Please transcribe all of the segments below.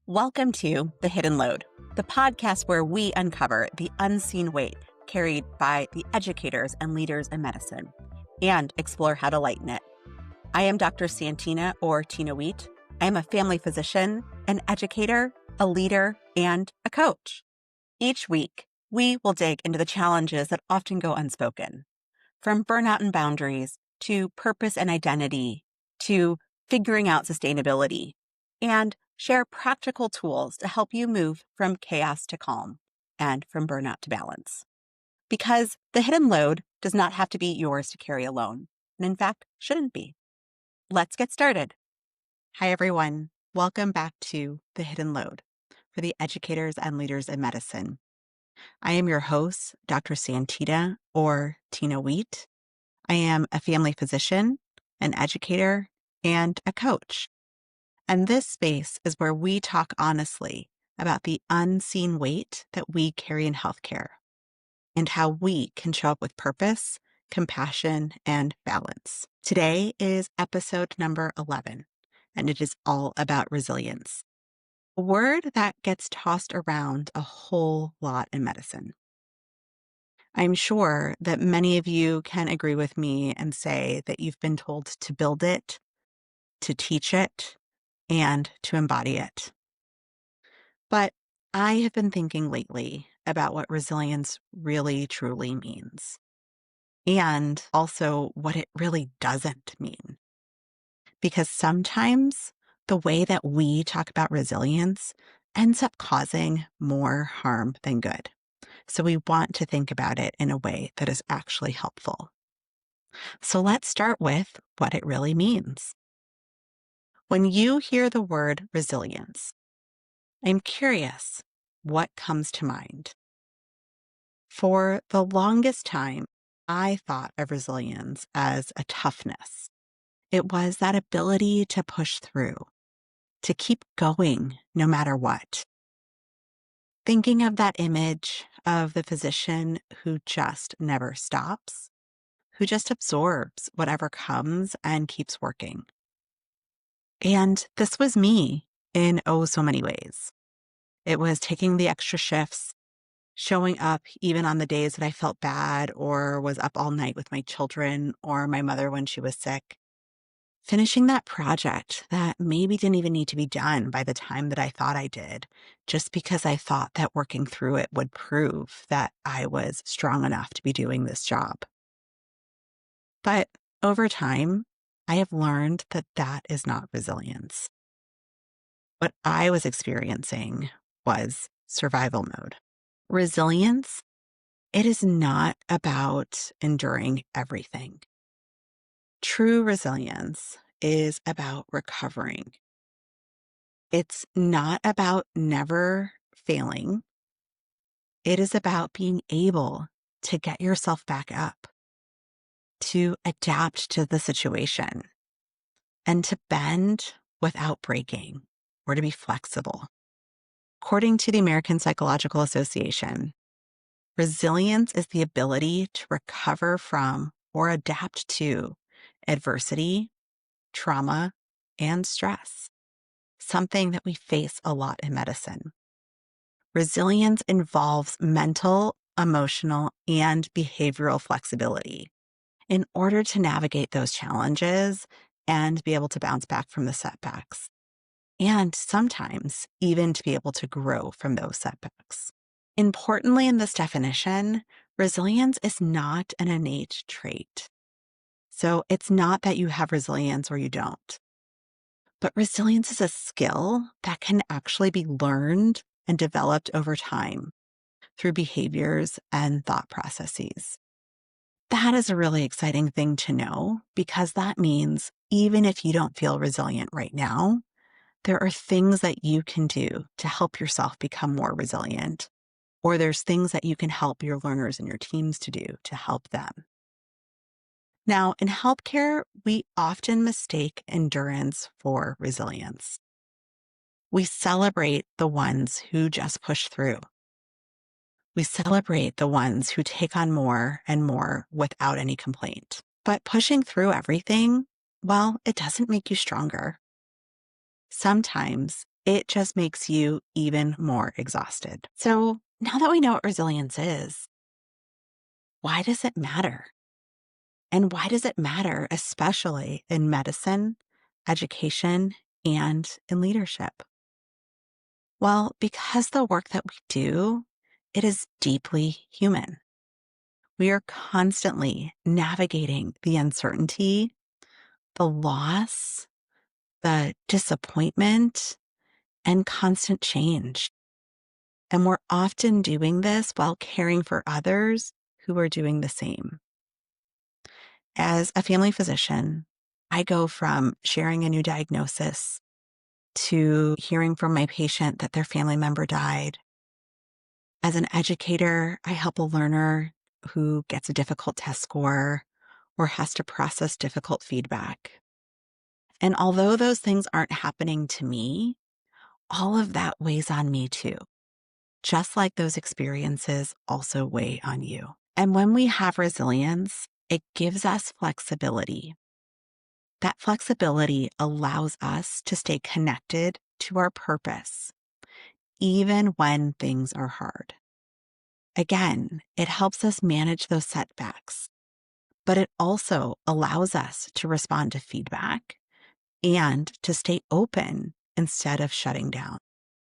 Welcome to The Hidden Load, the podcast where we uncover the unseen weight carried by the educators and leaders in medicine and explore how to lighten it. I am Dr. Santina or Tina Wheat. I am a family physician, an educator, a leader, and a coach. Each week, we will dig into the challenges that often go unspoken, from burnout and boundaries to purpose and identity to figuring out sustainability, and share practical tools to help you move from chaos to calm and from burnout to balance. Because the hidden load does not have to be yours to carry alone, and in fact, shouldn't be. Let's get started. Hi, everyone. Welcome back to The Hidden Load for the educators and leaders in medicine. I am your host, Dr. Santina or Tina Wheat. I am a family physician, an educator, and a coach. And this space is where we talk honestly about the unseen weight that we carry in healthcare and how we can show up with purpose, compassion, and balance. Today is episode number 11, and it is all about resilience, a word that gets tossed around a whole lot in medicine. I'm sure that many of you can agree with me and say that you've been told to build it, to teach it, and to embody it. But I have been thinking lately about what resilience really truly means, and also what it really doesn't mean. Because sometimes the way that we talk about resilience ends up causing more harm than good. So we want to think about it in a way that is actually helpful. So let's start with what it really means. When you hear the word resilience, I'm curious, what comes to mind? For the longest time, I thought of resilience as a toughness. It was that ability to push through, to keep going no matter what. Thinking of that image of the physician who just never stops, who just absorbs whatever comes and keeps working. And this was me in oh so many ways. It was taking the extra shifts, showing up even on the days that I felt bad or was up all night with my children or my mother when she was sick, finishing that project that maybe didn't even need to be done by the time that I thought I did, just because I thought that working through it would prove that I was strong enough to be doing this job. But over time, I have learned that that is not resilience. What I was experiencing was survival mode. Resilience, it is not about enduring everything. True resilience is about recovering. It's not about never failing. It is about being able to get yourself back up, to adapt to the situation, and to bend without breaking, or to be flexible. According to the American Psychological Association, resilience is the ability to recover from or adapt to adversity, trauma, and stress, something that we face a lot in medicine. Resilience involves mental, emotional, and behavioral flexibility in order to navigate those challenges and be able to bounce back from the setbacks, and sometimes even to be able to grow from those setbacks. Importantly, in this definition, resilience is not an innate trait. So it's not that you have resilience or you don't. But resilience is a skill that can actually be learned and developed over time through behaviors and thought processes. That is a really exciting thing to know, because that means even if you don't feel resilient right now, there are things that you can do to help yourself become more resilient. Or there's things that you can help your learners and your teams to do to help them. Now, in healthcare, we often mistake endurance for resilience. We celebrate the ones who just push through. We celebrate the ones who take on more and more without any complaint. But pushing through everything, well, it doesn't make you stronger. Sometimes it just makes you even more exhausted. So now that we know what resilience is, why does it matter? And why does it matter, especially in medicine, education, and in leadership? Well, because the work that we do, it is deeply human. We are constantly navigating the uncertainty, the loss, the disappointment, and constant change. And we're often doing this while caring for others who are doing the same. As a family physician, I go from sharing a new diagnosis to hearing from my patient that their family member died. As an educator, I help a learner who gets a difficult test score or has to process difficult feedback. And although those things aren't happening to me, all of that weighs on me too, just like those experiences also weigh on you. And when we have resilience, it gives us flexibility. That flexibility allows us to stay connected to our purpose, even when things are hard. Again, it helps us manage those setbacks, but it also allows us to respond to feedback and to stay open instead of shutting down.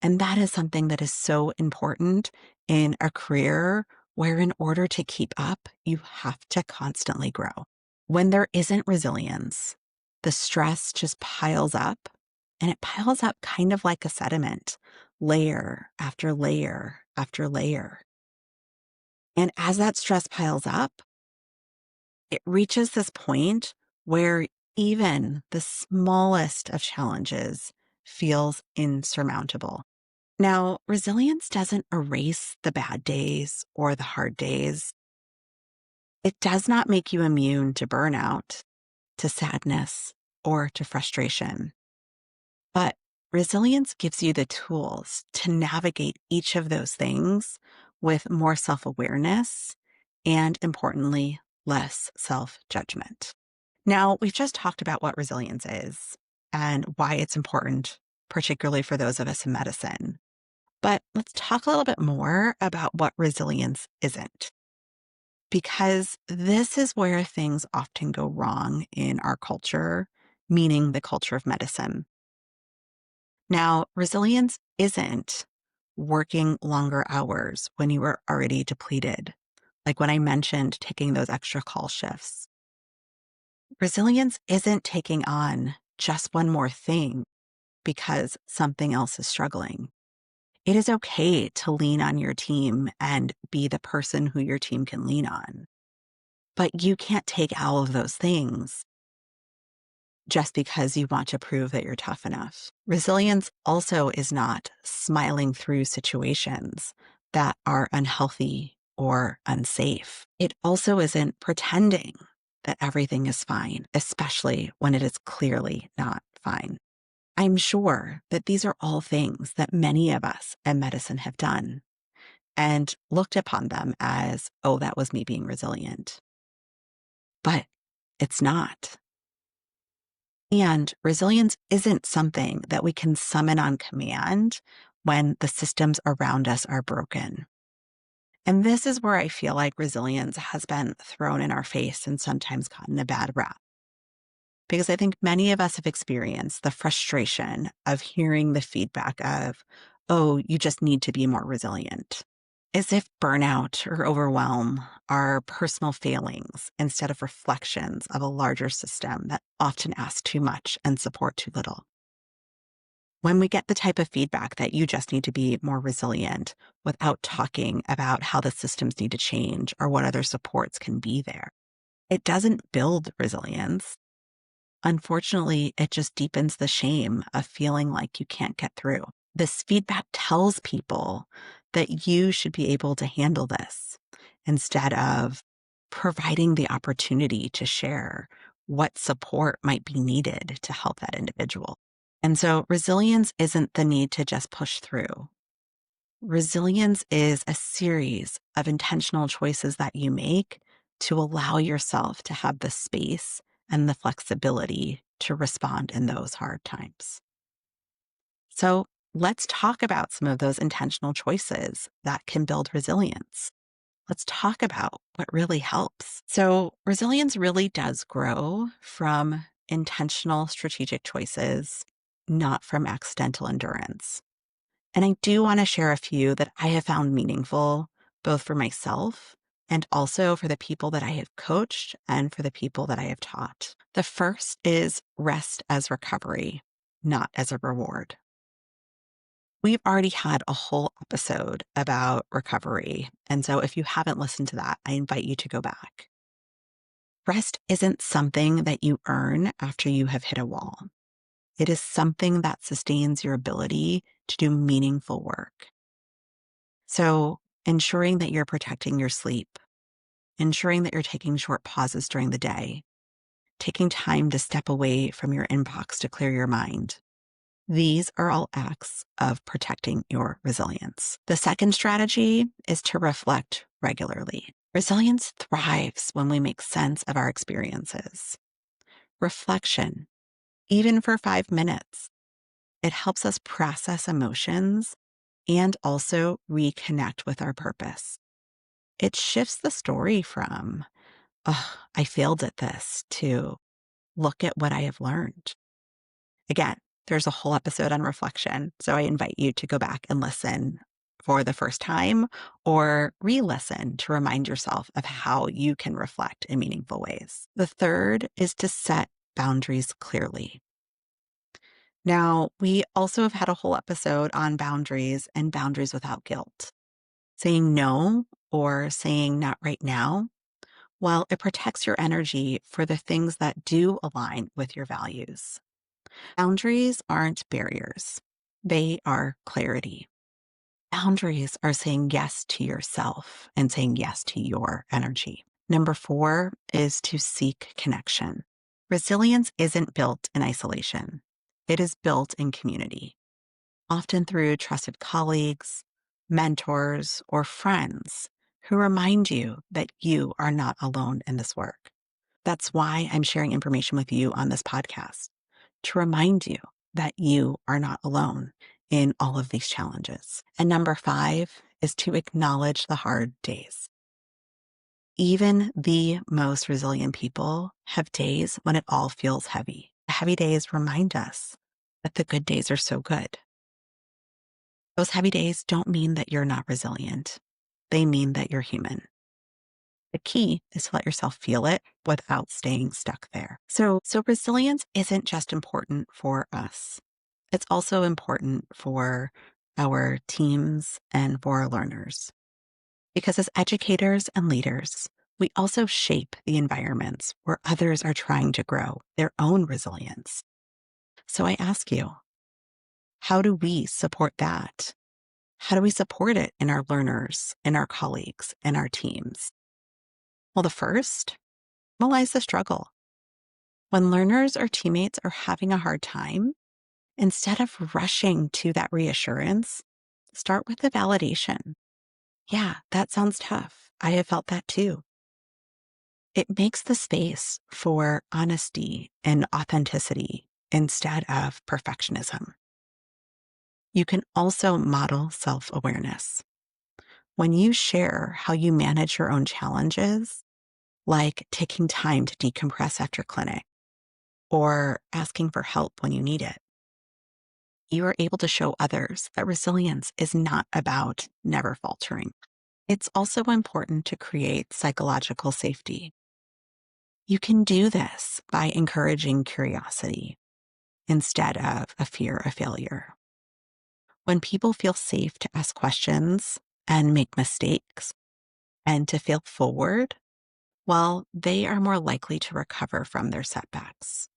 And that is something that is so important in a career where, in order to keep up, you have to constantly grow. When there isn't resilience, the stress just piles up, and it piles up kind of like a sediment, layer after layer after layer. And as that stress piles up, it reaches this point where even the smallest of challenges feels insurmountable. Now, resilience doesn't erase the bad days or the hard days. It does not make you immune to burnout, to sadness, or to frustration. But resilience gives you the tools to navigate each of those things with more self-awareness and, importantly, less self-judgment. Now, we've just talked about what resilience is and why it's important, particularly for those of us in medicine. But let's talk a little bit more about what resilience isn't, because this is where things often go wrong in our culture, meaning the culture of medicine. Now, resilience isn't working longer hours when you are already depleted, like when I mentioned taking those extra call shifts. Resilience isn't taking on just one more thing because something else is struggling. It is okay to lean on your team and be the person who your team can lean on. But you can't take all of those things just because you want to prove that you're tough enough. Resilience also is not smiling through situations that are unhealthy or unsafe. It also isn't pretending that everything is fine, especially when it is clearly not fine. I'm sure that these are all things that many of us in medicine have done and looked upon them as, oh, that was me being resilient. But it's not. And resilience isn't something that we can summon on command when the systems around us are broken. And this is where I feel like resilience has been thrown in our face and sometimes gotten a bad rap. Because I think many of us have experienced the frustration of hearing the feedback of, oh, you just need to be more resilient, as if burnout or overwhelm are personal failings instead of reflections of a larger system that often asks too much and support too little. When we get the type of feedback that you just need to be more resilient without talking about how the systems need to change or what other supports can be there, it doesn't build resilience. Unfortunately, it just deepens the shame of feeling like you can't get through. This feedback tells people that you should be able to handle this instead of providing the opportunity to share what support might be needed to help that individual. And so resilience isn't the need to just push through. Resilience is a series of intentional choices that you make to allow yourself to have the space and the flexibility to respond in those hard times. So let's talk about some of those intentional choices that can build resilience. Let's talk about what really helps. So, resilience really does grow from intentional strategic choices, not from accidental endurance. And I do want to share a few that I have found meaningful, both for myself and also for the people that I have coached and for the people that I have taught. The first is rest as recovery, not as a reward. We've already had a whole episode about recovery. And so if you haven't listened to that, I invite you to go back. Rest isn't something that you earn after you have hit a wall. It is something that sustains your ability to do meaningful work. So ensuring that you're protecting your sleep, ensuring that you're taking short pauses during the day, taking time to step away from your inbox to clear your mind. These are all acts of protecting your resilience. The second strategy is to reflect regularly. Resilience thrives when we make sense of our experiences. Reflection, even for 5 minutes, it helps us process emotions and also reconnect with our purpose. It shifts the story from, oh, I failed at this, to look at what I have learned. Again, there's a whole episode on reflection, so I invite you to go back and listen for the first time or re-listen to remind yourself of how you can reflect in meaningful ways. The third is to set boundaries clearly. Now, we also have had a whole episode on boundaries and boundaries without guilt. Saying no or saying not right now, well, it protects your energy for the things that do align with your values. Boundaries aren't barriers. They are clarity. Boundaries are saying yes to yourself and saying yes to your energy. Number 4 is to seek connection. Resilience isn't built in isolation. It is built in community, often through trusted colleagues, mentors, or friends who remind you that you are not alone in this work. That's why I'm sharing information with you on this podcast, to remind you that you are not alone in all of these challenges. And number 5 is to acknowledge the hard days. Even the most resilient people have days when it all feels heavy. The heavy days remind us that the good days are so good. Those heavy days don't mean that you're not resilient. They mean that you're human. The key is to let yourself feel it without staying stuck there. So resilience isn't just important for us. It's also important for our teams and for our learners. Because as educators and leaders, we also shape the environments where others are trying to grow their own resilience. So I ask you, how do we support that? How do we support it in our learners, in our colleagues, in our teams? Well, the first, normalize the struggle. When learners or teammates are having a hard time, instead of rushing to that reassurance, start with the validation. Yeah, that sounds tough. I have felt that too. It makes the space for honesty and authenticity instead of perfectionism. You can also model self-awareness. When you share how you manage your own challenges, like taking time to decompress after clinic or asking for help when you need it, you are able to show others that resilience is not about never faltering. It's also important to create psychological safety. You can do this by encouraging curiosity instead of a fear of failure. When people feel safe to ask questions and make mistakes and to fail forward, well, they are more likely to recover from their setbacks.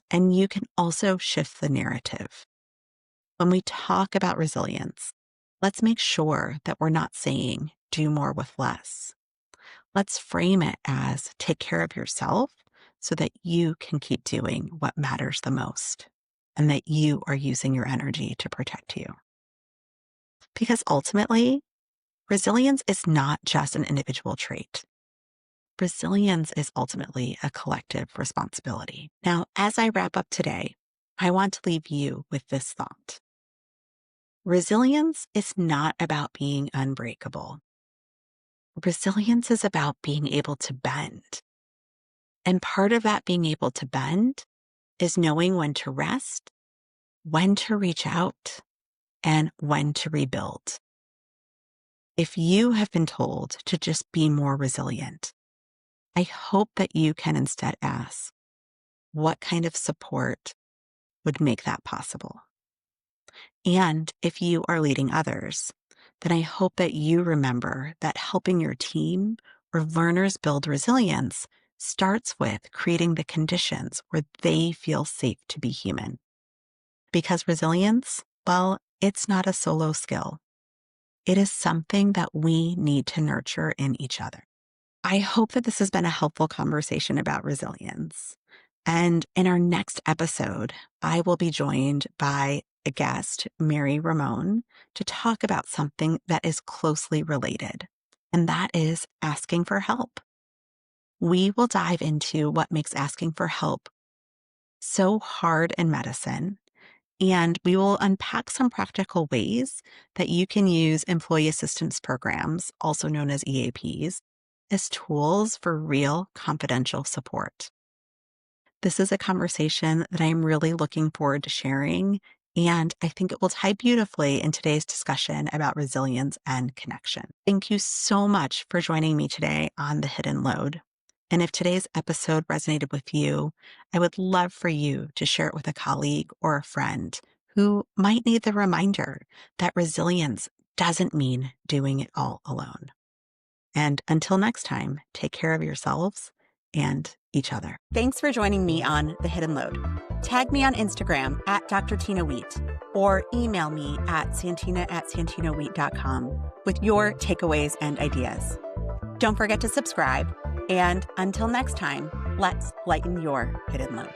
And you can also shift the narrative. When we talk about resilience, let's make sure that we're not saying do more with less. Let's frame it as take care of yourself so that you can keep doing what matters the most and that you are using your energy to protect you. Because ultimately, resilience is not just an individual trait. Resilience is ultimately a collective responsibility. Now, as I wrap up today, I want to leave you with this thought. Resilience is not about being unbreakable. Resilience is about being able to bend. And part of that being able to bend is knowing when to rest, when to reach out, and when to rebuild. If you have been told to just be more resilient, I hope that you can instead ask, what kind of support would make that possible? And if you are leading others, then I hope that you remember that helping your team or learners build resilience starts with creating the conditions where they feel safe to be human. Because resilience, well, it's not a solo skill. It is something that we need to nurture in each other. I hope that this has been a helpful conversation about resilience. And in our next episode, I will be joined by a guest, Mary Ramon, to talk about something that is closely related, and that is asking for help. We will dive into what makes asking for help so hard in medicine, and we will unpack some practical ways that you can use employee assistance programs, also known as EAPs, as tools for real confidential support. This is a conversation that I'm really looking forward to sharing, and I think it will tie beautifully in today's discussion about resilience and connection. Thank you so much for joining me today on The Hidden Load. And if today's episode resonated with you, I would love for you to share it with a colleague or a friend who might need the reminder that resilience doesn't mean doing it all alone. And until next time, take care of yourselves and each other. Thanks for joining me on The Hidden Load. Tag me on Instagram at Dr. Tina Wheat or email me at santina@santinawheat.com with your takeaways and ideas. Don't forget to subscribe. And until next time, let's lighten your hidden load.